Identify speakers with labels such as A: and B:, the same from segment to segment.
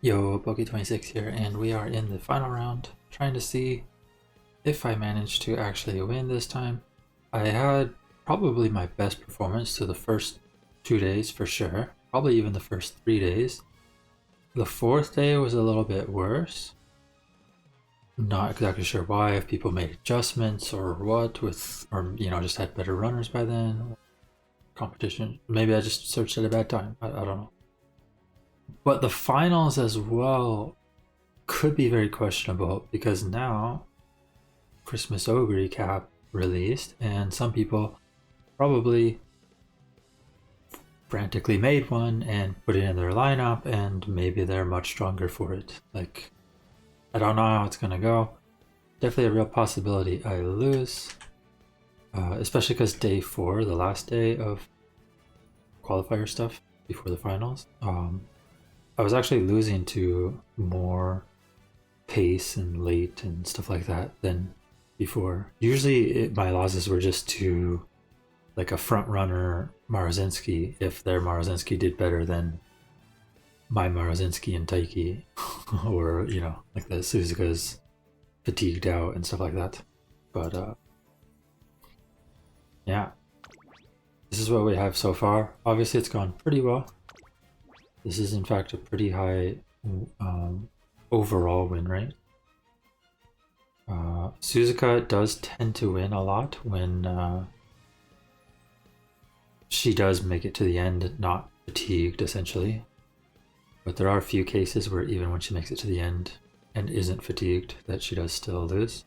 A: Yo, Poke26 here, and we are in the final round, trying to see if I manage to actually win this time. I had probably my best performance to the first 2 days for sure, probably even the first 3 days. The fourth day was a little bit worse. Not exactly sure why, if people made adjustments or what, or just had better runners by then. Competition. Maybe I just searched at a bad time. I don't know. But the finals as well could be very questionable because now Christmas Oguri Cap released, and some people probably frantically made one and put it in their lineup, and maybe they're much stronger for it. Like, I don't know how it's gonna go. Definitely a real possibility I lose, especially because day 4, the last day of qualifier stuff before the finals, I was actually losing to more pace and late and stuff like that than before. Usually my losses were just to like a front runner Maruzensky if their Maruzensky did better than my Maruzensky and Taiki or like the Suzuka's fatigued out and stuff like that. But yeah, this is what we have so far. Obviously it's gone pretty well. This is in fact a pretty high overall win rate. Suzuka does tend to win a lot when she does make it to the end not fatigued, essentially. But there are a few cases where even when she makes it to the end and isn't fatigued, that she does still lose.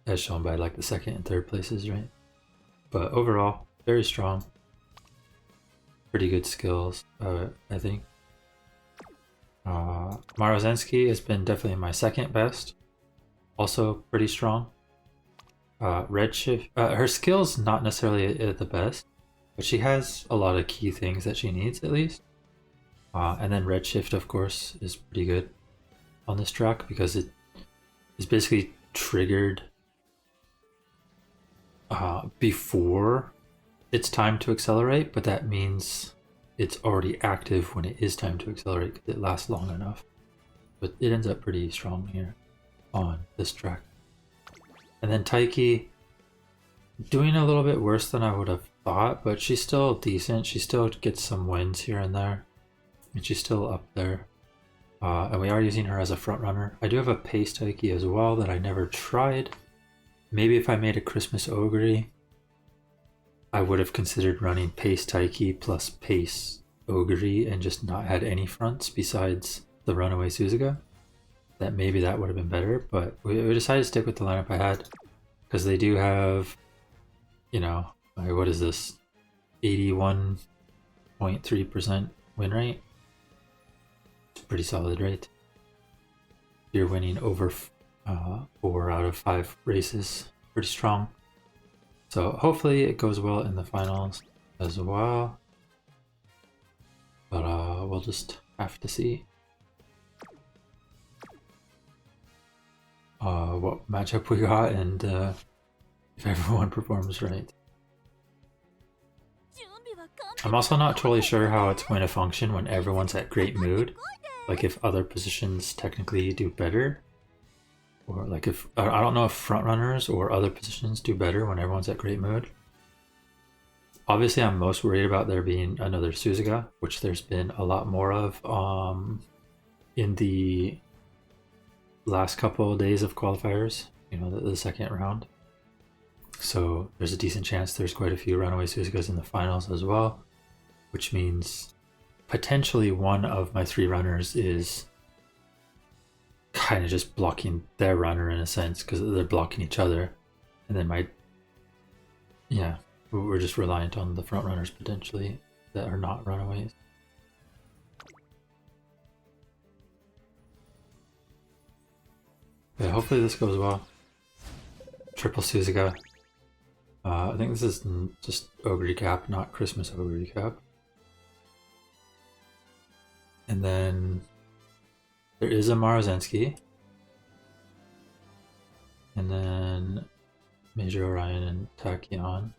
A: As shown by like the second and third places, right? But overall, very strong. Pretty good skills, I think. Maruzensky has been definitely my second best. Also pretty strong. Redshift, her skills not necessarily the best, but she has a lot of key things that she needs at least. And then Redshift, of course, is pretty good on this track because it is basically triggered before it's time to accelerate, but that means it's already active when it is time to accelerate because it lasts long enough. But it ends up pretty strong here on this track. And then Taiki, doing a little bit worse than I would have thought, but she's still decent. She still gets some wins here and there, and she's still up there. And we are using her as a front runner. I do have a pace Taiki as well that I never tried. Maybe if I made a Christmas Oguri, I would have considered running pace Taiki plus pace Oguri and just not had any fronts besides the Runaway Suzuka. Maybe that would have been better, but we decided to stick with the lineup I had because they do have, what is this, 81.3% win rate. It's a pretty solid rate. You're winning over 4 out of 5 races, pretty strong. So hopefully it goes well in the finals as well, but we'll just have to see what matchup we got and if everyone performs right. I'm also not totally sure how it's going to function when everyone's at great mood, like if other positions technically do better, or like if I don't know if front runners or other positions do better when everyone's at great mood. Obviously I'm most worried about there being another Suzuka, which there's been a lot more of in the last couple of days of qualifiers, the second round. So there's a decent chance there's quite a few Runaway Suzukas in the finals as well, which means potentially one of my 3 runners is kind of just blocking their runner in a sense because they're blocking each other, and then we're just reliant on the front runners potentially that are not Runaways. Yeah, hopefully this goes well. Triple Suzuka. I think this is just Oguri Cap, not Christmas Oguri Cap. And then there is a Maruzensky. And then Major Orion and Taiki.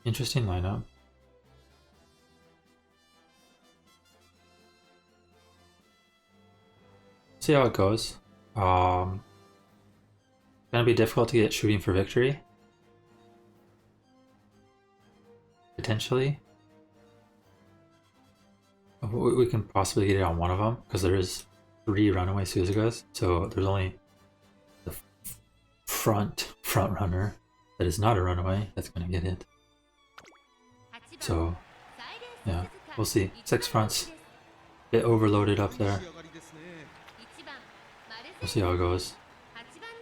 A: Interesting lineup. See how it goes. Gonna be difficult to get shooting for victory. Potentially. We can possibly get it on one of them because there is 3 Runaway Suzukas, so there's only the front runner that is not a runaway that's gonna get it. So yeah, we'll see. 6 fronts, bit overloaded up there. We'll see how it goes.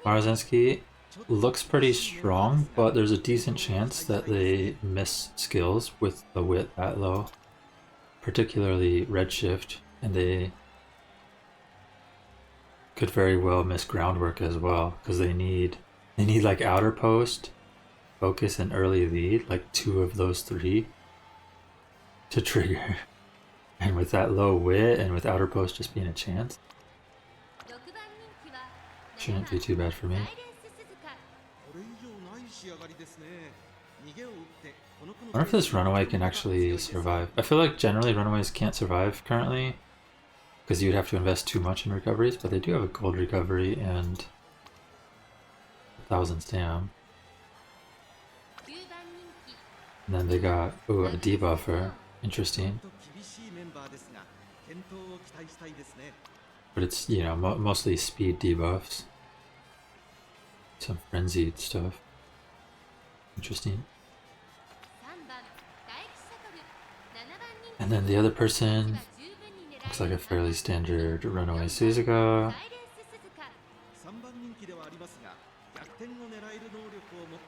A: Maruzensky looks pretty strong, but there's a decent chance that they miss skills with the wit that low. Particularly Redshift, and they could very well miss groundwork as well, because they need like outer post, focus, and early lead, like 2 of those 3 to trigger. And with that low wit and with outer post just being a chance, shouldn't be too bad for me. I wonder if this runaway can actually survive. I feel like generally runaways can't survive currently because you'd have to invest too much in recoveries, but they do have a gold recovery and 1,000 stam. And then they got a debuffer. Interesting. But it's, you know, mostly speed debuffs. Some frenzied stuff. Interesting. And then the other person looks like a fairly standard Runaway Suzuka.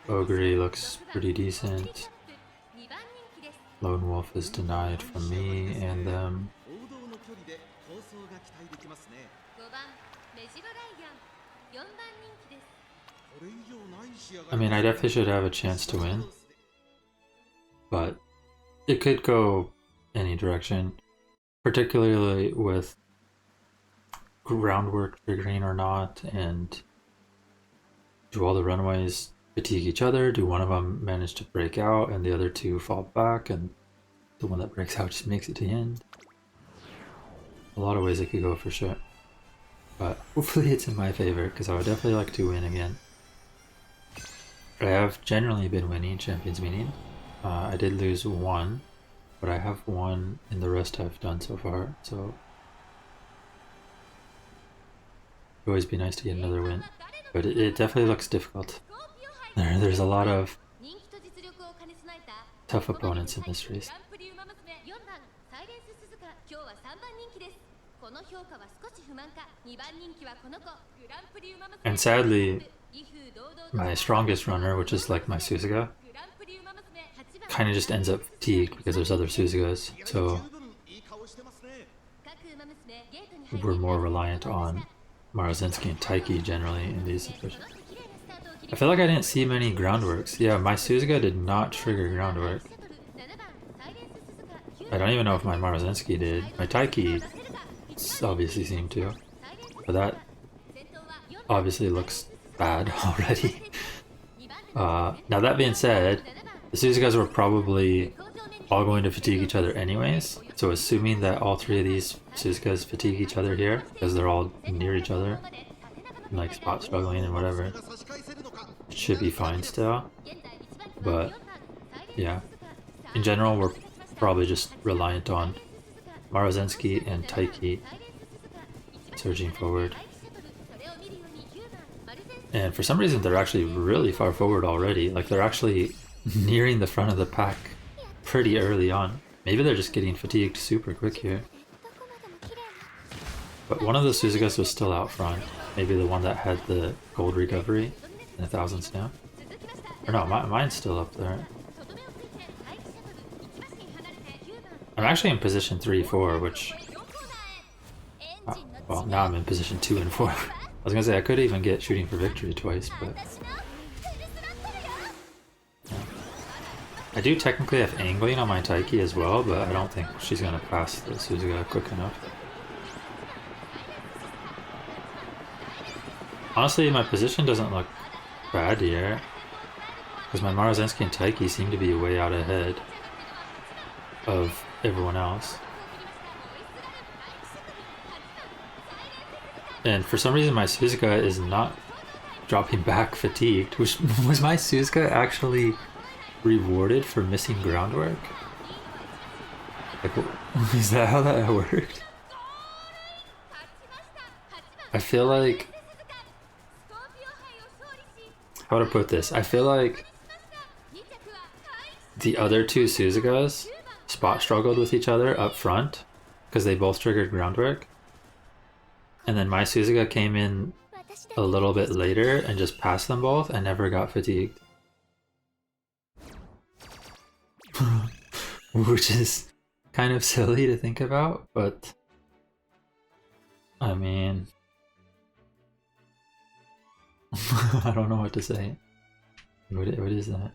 A: Oguri looks pretty decent. Lone Wolf is denied from me and them. I mean, I definitely should have a chance to win, but it could go any direction, particularly with groundwork triggering or not, and do all the runaways fatigue each other? Do one of them manage to break out and the other 2 fall back, and the one that breaks out just makes it to the end? A lot of ways it could go for sure, but hopefully it's in my favor because I would definitely like to win again. I have generally been winning Champions Meeting. I did lose 1, but I have won in the rest I've done so far, so it would always be nice to get another win. But it definitely looks difficult. There's a lot of tough opponents in this race. And sadly, my strongest runner, which is like my Suzuka, kind of just ends up fatigued because there's other Suzukas, so we're more reliant on Maruzensky and Taiki generally in these situations. I feel like I didn't see many groundworks. Yeah, my Suzuka did not trigger groundwork. I don't even know if my Maruzensky did. My Taiki obviously seemed to, but that obviously looks bad already. Now that being said, the Suzukas were probably all going to fatigue each other anyways, so assuming that all 3 of these Suzukas fatigue each other here, because they're all near each other, and like spot struggling and whatever, it should be fine still. But yeah, in general we're probably just reliant on Maruzensky and Taiki surging forward. And for some reason they're actually really far forward already, like they're actually nearing the front of the pack pretty early on. Maybe they're just getting fatigued super quick here. But one of the Suzukas was still out front. Maybe the one that had the gold recovery and 1,000 stamp. Or no, mine's still up there. I'm actually in position 3-4, which... well, now I'm in position 2 and 4. I was gonna say I could even get shooting for victory twice, but... yeah. I do technically have angling on my Taiki as well, but I don't think she's gonna pass the Suzuka quick enough. Honestly, my position doesn't look bad here, because my Maruzensky and Taiki seem to be way out ahead of everyone else. And for some reason my Suzuka is not dropping back fatigued. Which was my Suzuka actually rewarded for missing groundwork? Like, is that how that worked? I feel like... How to put this? I feel like the other two Suzukas spot struggled with each other up front because they both triggered groundwork. And then my Suzuka came in a little bit later and just passed them both and never got fatigued. Which is kind of silly to think about, but I mean, I don't know what to say. What is that?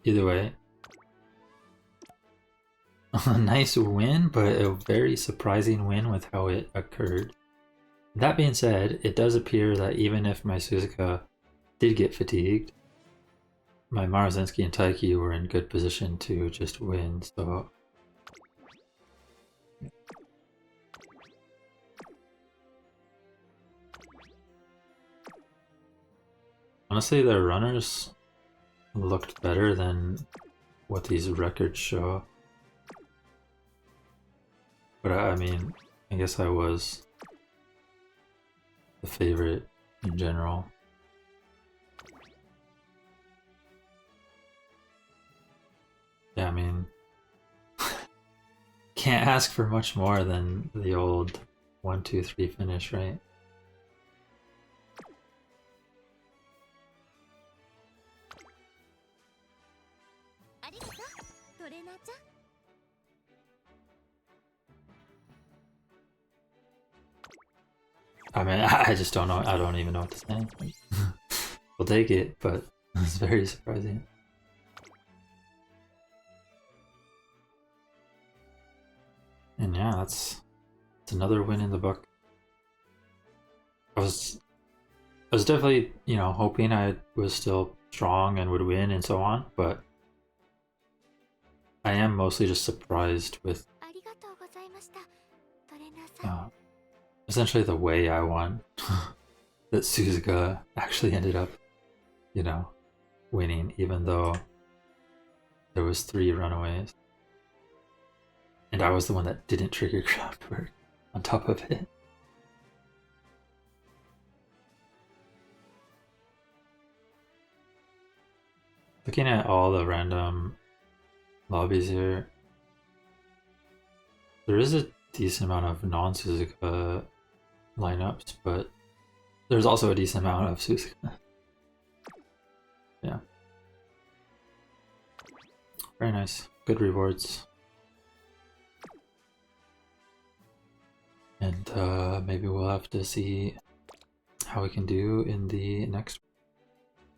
A: Either way, a nice win, but a very surprising win with how it occurred. That being said, it does appear that even if my Suzuka did get fatigued, my Maruzensky and Taiki were in good position to just win, so... Honestly, their runners looked better than what these records show. But I mean, I guess I was the favorite in general. Yeah, I mean, can't ask for much more than the old 1-2-3 finish, right? I mean, I just don't know. I don't even know what to say. We'll take it, but it's very surprising. And yeah, it's another win in the book. I was definitely, you know, hoping I was still strong and would win and so on, but I am mostly just surprised with essentially the way I won. That Suzuka actually ended up, you know, winning, even though there was 3 runaways. And I was the one that didn't trigger groundwork on top of it. Looking at all the random lobbies here, there is a decent amount of non-Suzuka lineups, but there's also a decent amount of Suzuka. Yeah. Very nice. Good rewards. And maybe we'll have to see how we can do in the next